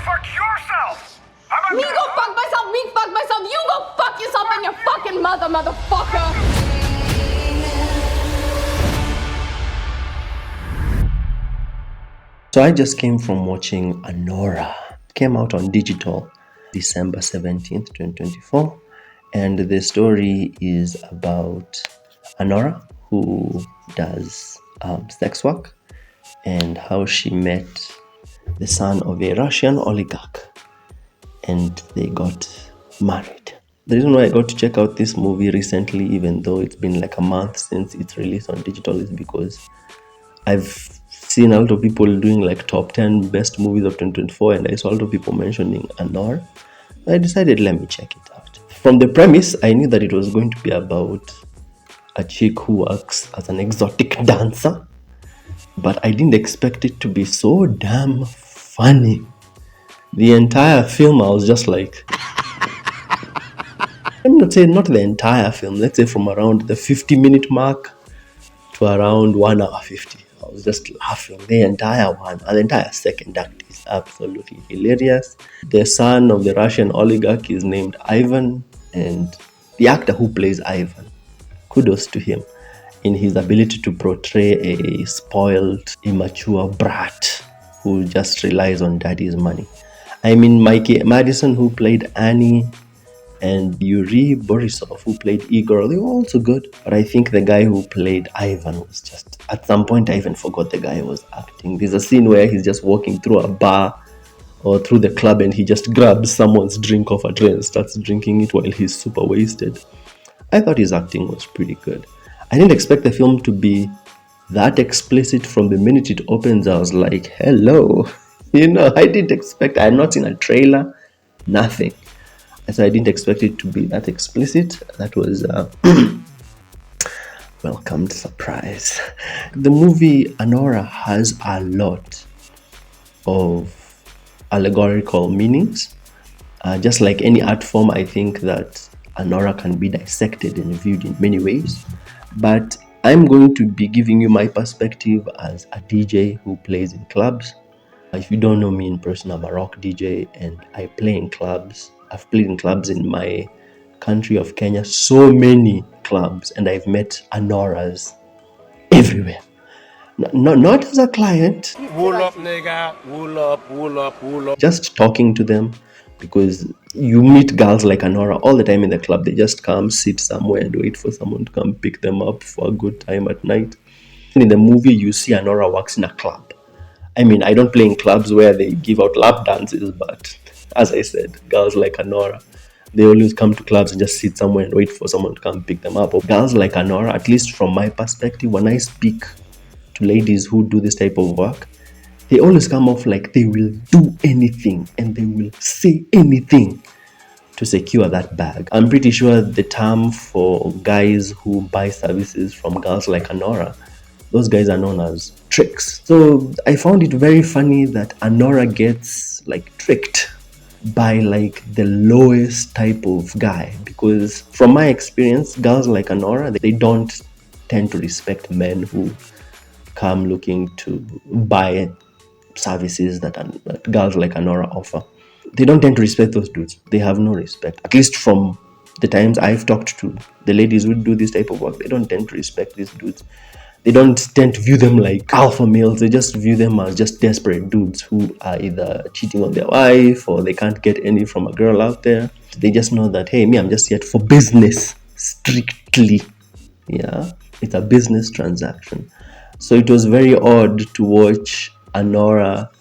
fuck yourself! Me go fuck myself, me fuck myself, you go fuck yourself and your fucking mother, motherfucker! So I just came from watching ANORA. It came out on digital December 17th, 2024. And the story is about ANORA, who does sex work, and how she met the son of a Russian oligarch and they got married. The reason why I got to check out this movie recently, even though it's been like a month since it's released on digital, is because I've seen a lot of people doing like top 10 best movies of 2024, and I saw a lot of people mentioning ANORA. I decided, let me check it out. From the premise, I knew that it was going to be about a chick who works as an exotic dancer, but I didn't expect it to be so damn funny. The entire film, I was just like, I'm not saying not the entire film, let's say from around the 50-minute mark to around 1 hour 50. I was just laughing. The entire second act is absolutely hilarious. The son of the Russian oligarch is named Ivan, and the actor who plays Ivan, kudos to him in his ability to portray a spoiled, immature brat who just relies on daddy's money. I mean, Mikey Madison, who played Annie, and Yuri Borisov, who played Igor, they were also good. But I think the guy who played Ivan was just, at some point I even forgot the guy was acting. There's a scene where he's just walking through a bar or through the club and he just grabs someone's drink off a tray and starts drinking it while he's super wasted. I thought his acting was pretty good. I didn't expect the film to be that explicit. From the minute it opens, I was like, hello. I didn't expect, I had not seen a trailer, nothing. So I didn't expect it to be that explicit. That was a welcomed surprise. The movie ANORA has a lot of allegorical meanings. Just like any art form, I think that ANORA can be dissected and viewed in many ways. But I'm going to be giving you my perspective as a DJ who plays in clubs. If you don't know me in person, I'm a rock DJ and I play in clubs. I've played in clubs in my country of Kenya, so many clubs, and I've met Anoras everywhere. Not as a client. Wool up, nigga. Wool up, wool up, wool up. Just talking to them, because you meet girls like Anora all the time in the club. They just come, sit somewhere and wait for someone to come pick them up for a good time at night. And in the movie, you see Anora works in a club. I mean, I don't play in clubs where they give out lap dances, but as I said, girls like ANORA, they always come to clubs and just sit somewhere and wait for someone to come pick them up. Or girls like ANORA, at least from my perspective, when I speak to ladies who do this type of work, they always come off like they will do anything and they will say anything to secure that bag. I'm pretty sure the term for guys who buy services from girls like ANORA, those guys are known as tricks. So I found it very funny that ANORA gets like tricked by like the lowest type of guy, because from my experience, girls like ANORA, they don't tend to respect men who come looking to buy services that girls like ANORA offer. They don't tend to respect those dudes. They have no respect. At least from the times I've talked to the ladies who do this type of work, they don't tend to respect these dudes. They don't tend to view them like alpha males. They just view them as just desperate dudes who are either cheating on their wife or they can't get any from a girl out there. They just know that, hey, me, I'm just here for business, strictly. Yeah, it's a business transaction. So it was very odd to watch ANORA.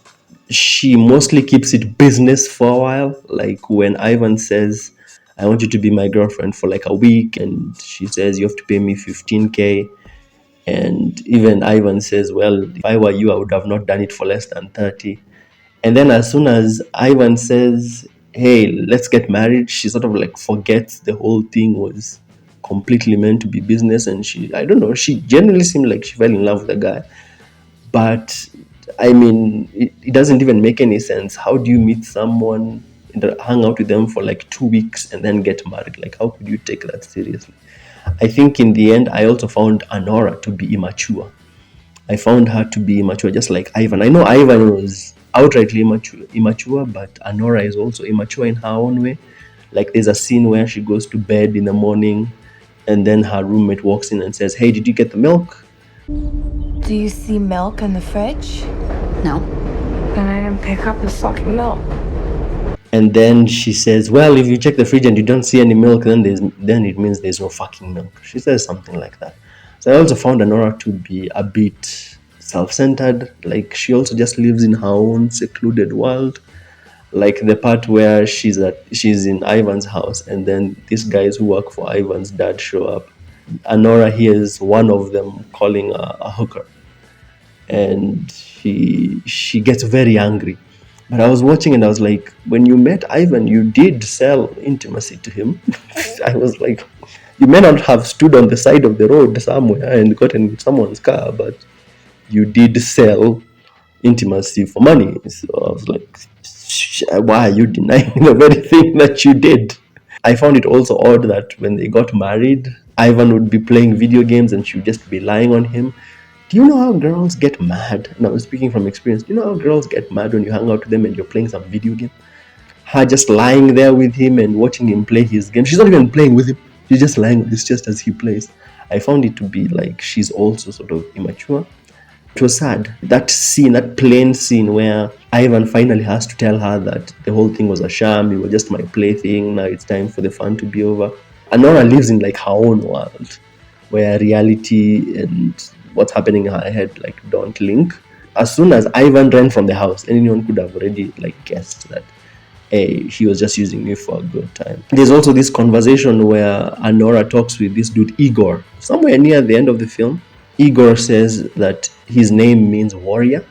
She mostly keeps it business for a while. Like when Ivan says, I want you to be my girlfriend for like a week, and she says, you have to pay me 15K. And even Ivan says, well, if I were you, I would have not done it for less than 30. And then as soon as Ivan says, hey, let's get married, she sort of like forgets the whole thing was completely meant to be business. And she generally seemed like she fell in love with the guy. But I mean, it doesn't even make any sense. How do you meet someone, hang out with them for like 2 weeks and then get married? Like, how could you take that seriously? I think in the end, I also found ANORA to be immature. I found her to be immature, just like Ivan. I know Ivan was outrightly immature, but Anora is also immature in her own way. Like there's a scene where she goes to bed in the morning, and then her roommate walks in and says, "Hey, did you get the milk?" Do you see milk in the fridge? No. Then I didn't pick up the fucking milk. And then she says, "Well, if you check the fridge and you don't see any milk, then it means there's no fucking milk." She says something like that. So I also found Anora to be a bit self-centered. Like she also just lives in her own secluded world. Like the part where she's in Ivan's house, and then these guys who work for Ivan's dad show up. Anora hears one of them calling a hooker, and she gets very angry. But I was watching and I was like, when you met Ivan, you did sell intimacy to him. I was like, you may not have stood on the side of the road somewhere and gotten in someone's car, but you did sell intimacy for money. So I was like, why are you denying the very thing that you did? I found it also odd that when they got married, Ivan would be playing video games and she would just be lying on him. Do you know how girls get mad? And I was speaking from experience. Do you know how girls get mad when you hang out with them and you're playing some video game? Her just lying there with him and watching him play his game. She's not even playing with him. She's just lying. It's just as he plays. I found it to be like she's also sort of immature. It was sad. That scene, that plain scene where Ivan finally has to tell her that the whole thing was a sham, it was just my plaything, now it's time for the fun to be over. Anora lives in like her own world where reality and what's happening in her head like don't link. As soon as Ivan ran from the house, anyone could have already like guessed that hey, he was just using me for a good time. There's also this conversation where Anora talks with this dude Igor. Somewhere near the end of the film, Igor says that his name means warrior,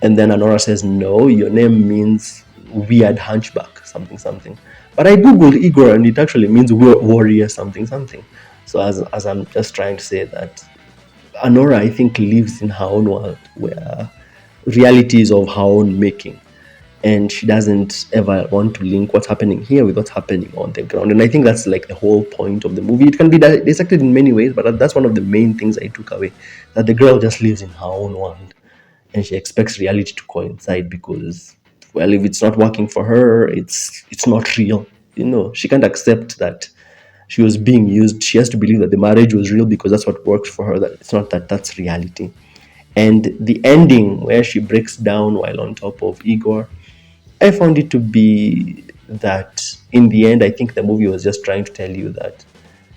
and then Anora says, "No, your name means weird hunchback, something something." But I googled Igor, and it actually means warrior, something something. So as I'm just trying to say that Anora, I think, lives in her own world where reality is of her own making, and she doesn't ever want to link what's happening here with what's happening on the ground. And I think that's like the whole point of the movie. It can be dissected in many ways, but that's one of the main things I took away, that the girl just lives in her own world and she expects reality to coincide because, well, if it's not working for her, it's not real. She can't accept that she was being used. She has to believe that the marriage was real because that's what works for her, that it's not that that's reality. And the ending where she breaks down while on top of Igor, I found it to be that in the end, I think the movie was just trying to tell you that,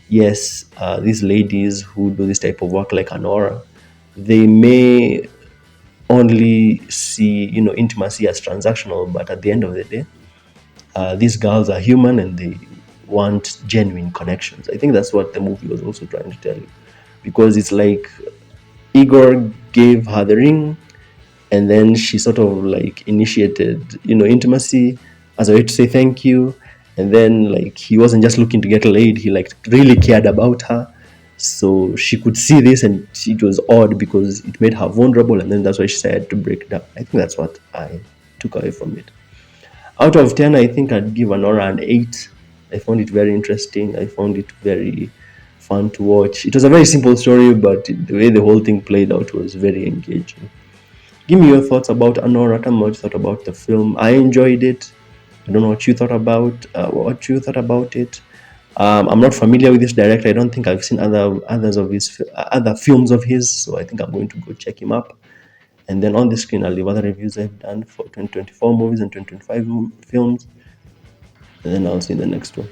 yes, these ladies who do this type of work like Anora, they may only see, intimacy as transactional, but at the end of the day, these girls are human and they want genuine connections. I think that's what the movie was also trying to tell you, because it's like Igor gave her the ring, and then she sort of like initiated intimacy as a way to say thank you. And then like he wasn't just looking to get laid, he like really cared about her, so she could see this, and it was odd because it made her vulnerable, and then that's why she said to break down. I think that's what I took away from it. Out of 10, I think I'd give Anora an 8. I found it very interesting. I found it very fun to watch. It was a very simple story, but the way the whole thing played out was very engaging. Give me your thoughts about Anora. Tell me what you thought about the film. I enjoyed it. I don't know what you thought about it. I'm not familiar with this director. I don't think I've seen other films of his, so I think I'm going to go check him up. And then on the screen, I'll leave other reviews I've done for 2024 movies and 2025 films. And then I'll see you in the next one.